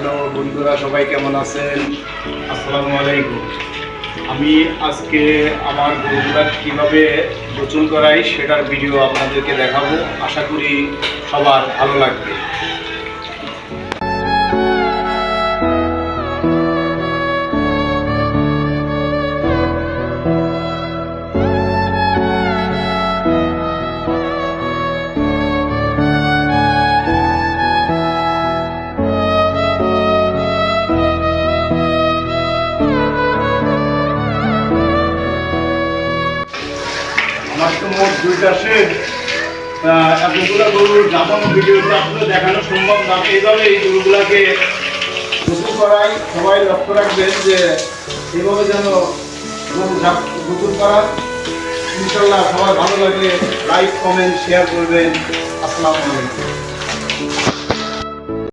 Hello বন্ধুরা, সবাই কেমন আছেন? আসসালামু আলাইকুম। আমি আজকে আমার গরুগুলা কীভাবে গোসল করাই সেটার ভিডিও আপনাদেরকে দেখাবো। আশা করি সবার ভালো লাগবে। আমার তো মোট দুইটা শেড, এতগুলো গরুর জাপানো ভিডিওতে আপনাদের দেখানো সম্ভব না। এইভাবে এই গরুগুলাকে গোসল করাই। সবাই লক্ষ্য রাখবেন যে এইভাবে যেন গরু গোসল করার। ইনশাল্লাহ সবাই ভালো লাগলে লাইক, কমেন্ট, শেয়ার করবেন। আসসালামু আলাইকুম।